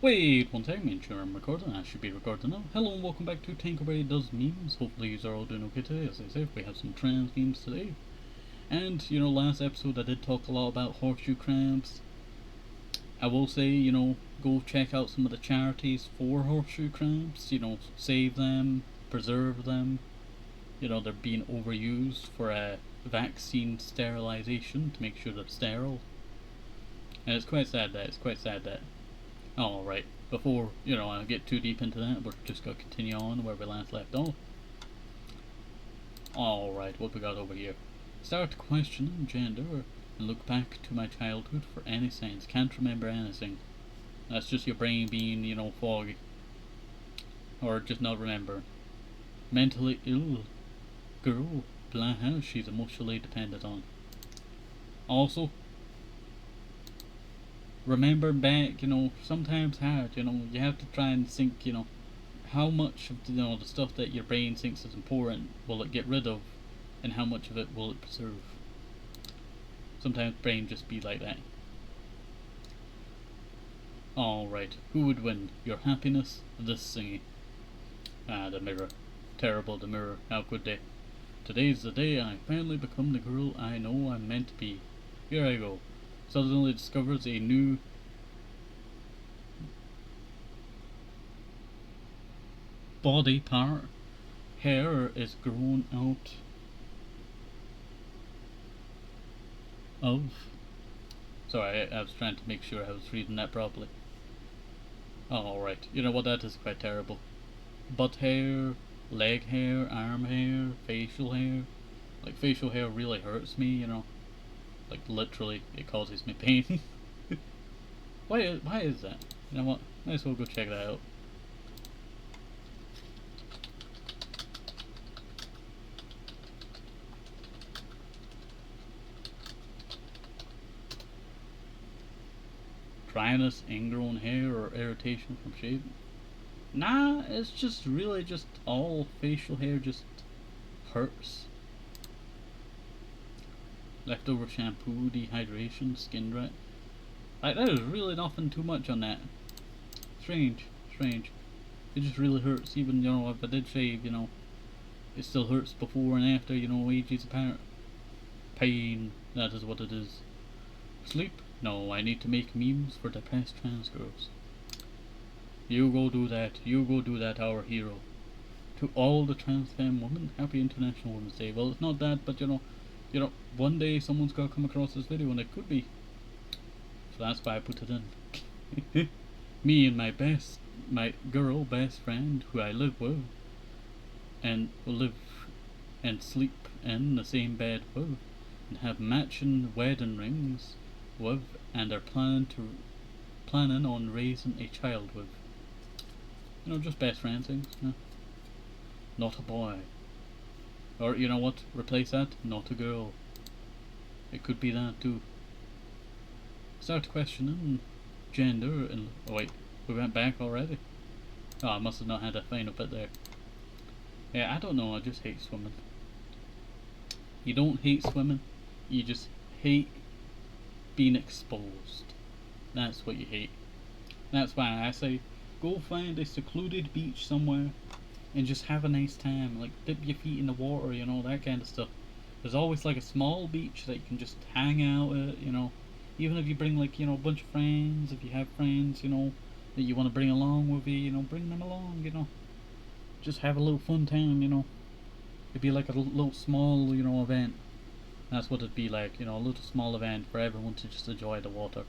Wait one second, make sure I'm recording. I should be recording now. Hello and welcome back to Tinkerberry Does Memes. Hopefully you are all doing okay today. As I said, we have some trans memes today. And, last episode I did talk a lot about horseshoe crabs. I will say, go check out some of the charities for horseshoe crabs. Save them, preserve them. They're being overused for vaccine sterilization to make sure they're sterile. And it's quite sad that. Alright, before, I get too deep into that, we're just going to continue on where we last left off. Alright, what we got over here? Start questioning gender and look back to my childhood for any signs. Can't remember anything. That's just your brain being, foggy. Or just not remember. Mentally ill girl, blah house she's emotionally dependent on. Also, remember back, sometimes hard, you have to try and think, how much of the stuff that your brain thinks is important will it get rid of, and how much of it will it preserve. Sometimes brain just be like that. Alright, who would win? Your happiness? This thingy? The mirror. Terrible, the mirror. How could they? Today's the day I finally become the girl I know I'm meant to be. Here I go. Suddenly discovers a new body part. Hair is grown out of. Sorry, I was trying to make sure I was reading that properly. Alright, you know what, that is quite terrible. Butt hair, leg hair, arm hair, facial hair. Like, facial hair really hurts me, Like, literally, it causes me pain. Why is that? You know what? Might as well go check that out. Dryness, ingrown hair, or irritation from shaving? Nah, it's just really just all facial hair just hurts. Leftover shampoo, dehydration, skin dry. Like, there's really nothing too much on that. Strange. It just really hurts, even, if I did shave, it still hurts before and after, ages apart. Pain, that is what it is. Sleep? No, I need to make memes for depressed trans girls. You go do that, our hero. To all the trans femme women, happy International Women's Day. Well, it's not that, but one day someone's gonna come across this video and it could be. So that's why I put it in. Me and my girl best friend who I live with and live and sleep in the same bed with and have matching wedding rings with and are planning on raising a child with. Just best friend things. Not a boy. Or, you know what? Replace that. Not a girl. It could be that too. Start questioning gender and... Oh wait, we went back already? Oh, I must have not had a final bit there. Yeah, I don't know, I just hate swimming. You don't hate swimming, you just hate being exposed. That's what you hate. That's why I say, go find a secluded beach somewhere and just have a nice time. Like, dip your feet in the water, that kind of stuff. There's always like a small beach that you can just hang out at, Even if you bring like, a bunch of friends, if you have friends, that you want to bring along with you, bring them along, Just have a little fun time, It'd be like a little small, event. That's what it'd be like, a little small event for everyone to just enjoy the water.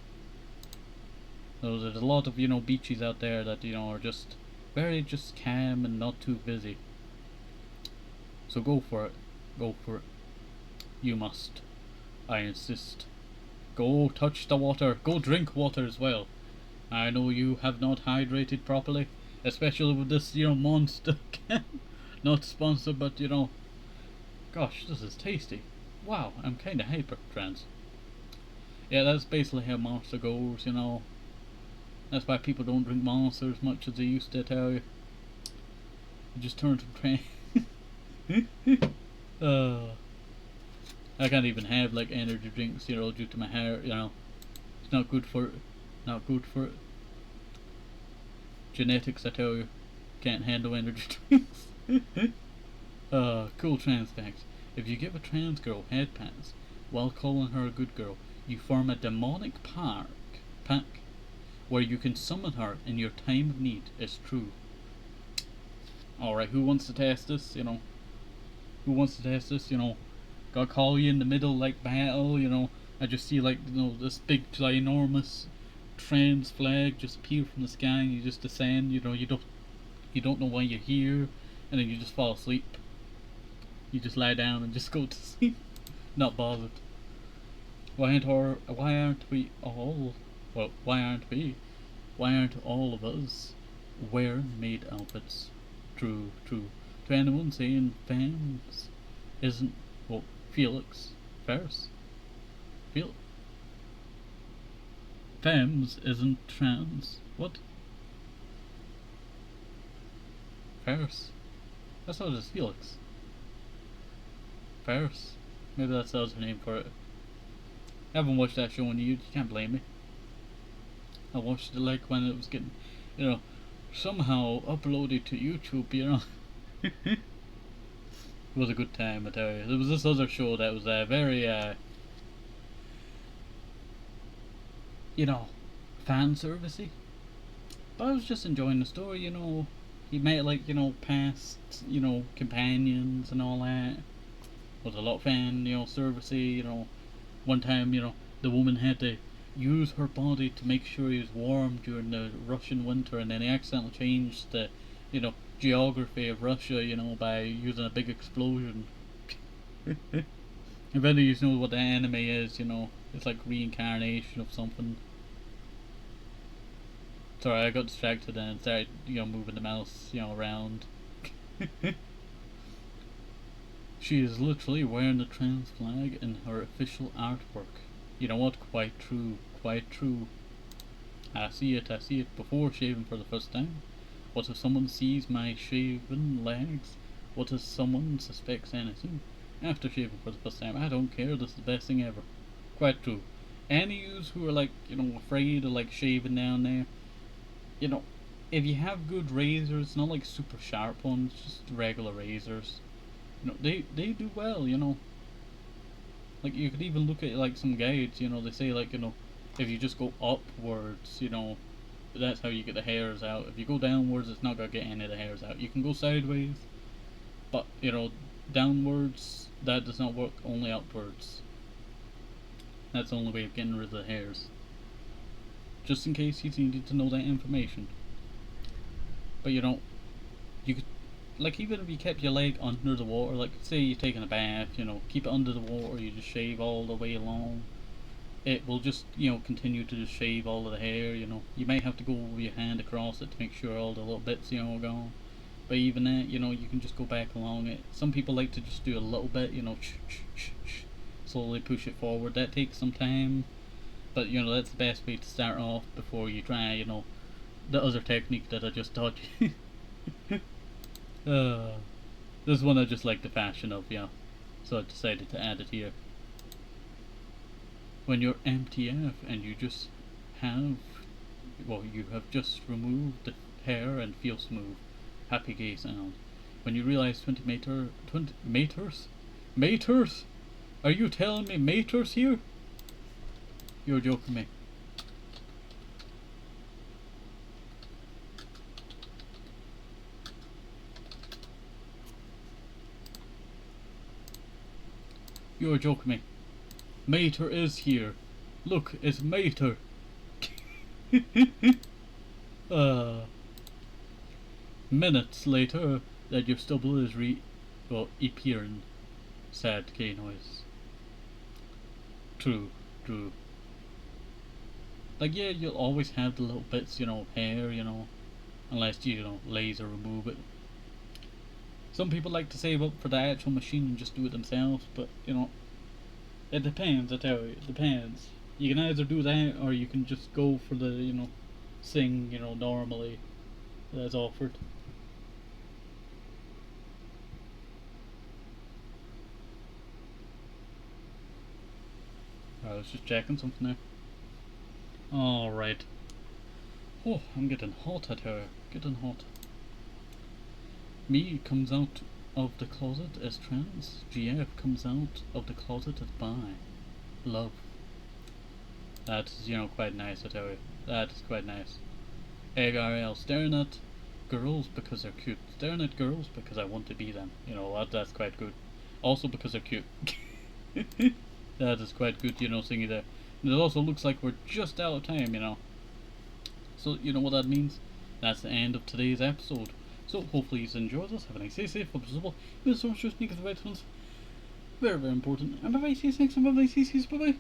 So there's a lot of, beaches out there that, are just very just calm and not too busy. So go for it. Go for it. You must. I insist. Go touch the water. Go drink water as well. I know you have not hydrated properly, especially with this, monster can. Not sponsored, but, gosh, this is tasty. Wow, I'm kinda hyper, trans. Yeah, that's basically how Monster goes, That's why people don't drink Monster as much as they used to, tell you. It just turns from I can't even have like energy drinks, due to my hair, It's not good for it. Not good for it. Genetics, I tell you, can't handle energy drinks. Cool trans facts. If you give a trans girl head pats while calling her a good girl, you form a demonic pack where you can summon her in your time of need. It's true. Alright, who wants to test this? Who wants to test this? Gotta call you in the middle like battle, I just see like, this big ginormous trans flag just appear from the sky and you just descend, you don't know why you're here, and then you just fall asleep. You just lie down and just go to sleep. Not bothered. Why aren't we all why aren't all of us wearing maid outfits? True. To anyone saying femmes isn't Felix Ferris. Femmes isn't trans. What? Ferris. I thought it was Felix. Ferris. Maybe that's the other name for it. I haven't watched that show in years, you can't blame me. I watched it like when it was getting, somehow uploaded to YouTube, It was a good time, I tell you. There was this other show that was very, fan servicey. But I was just enjoying the story, He met past, companions and all that. Was a lot of fan, servicey, One time, the woman had to use her body to make sure he was warm during the Russian winter, and then he accidentally changed the, geography of Russia, by using a big explosion. If any of you know what the anime is, it's like reincarnation of something. Sorry, I got distracted and started, moving the mouse, around. She is literally wearing the trans flag in her official artwork. You know what? Quite true. I see it before shaving for the first time. What if someone sees my shaven legs? What if someone suspects anything? After shaving for the first time, I don't care, this is the best thing ever. Quite true. Any of you who are afraid of shaving down there, if you have good razors, not super sharp ones, just regular razors, they do well, you could even look at some guides, they say if you just go upwards, that's how you get the hairs out. If you go downwards, it's not gonna get any of the hairs out. You can go sideways, but downwards, that does not work, only upwards. That's the only way of getting rid of the hairs. Just in case you needed to know that information. But you could, even if you kept your leg under the water, say you're taking a bath, keep it under the water, you just shave all the way along. It will just, continue to just shave all of the hair, You might have to go with your hand across it to make sure all the little bits, are gone. But even that, you can just go back along it. Some people like to just do a little bit, slowly push it forward. That takes some time. But, that's the best way to start off before you try, the other technique that I just taught you. This one I just like the fashion of, so I decided to add it here. When you're MTF and you just have, you have just removed the hair and feel smooth. Happy gay sound. When you realize 20 maters? Maters? Are you telling me maters here? You're joking me. You're joking me. Mater is here. Look, it's Mater. Minutes later, that your stubble is appearing. Sad K noise. True. Yeah, you'll always have the little bits, hair, unless you, laser remove it. Some people like to save up for the actual machine and just do it themselves, but, it depends, I tell you, it depends. You can either do that, or you can just go for the, thing, normally, that's offered. Alright, I was just checking something there. Alright. Oh, I'm getting hot at her. Getting hot. Me comes out of the closet as trans. GF comes out of the closet as bi. Love. That's, quite nice, I tell you. That is quite nice. ARL, staring at girls because they're cute. Staring at girls because I want to be them. That's quite good. Also because they're cute. That is quite good, singing there. And it also looks like we're just out of time, So, you know what that means? That's the end of today's episode. So, hopefully you enjoyed this. Have a nice day, safe, hope it's visible. Use so much just sneak the right ones. Very, very important. And bye bye, see you next time. Bye bye, see you, bye bye.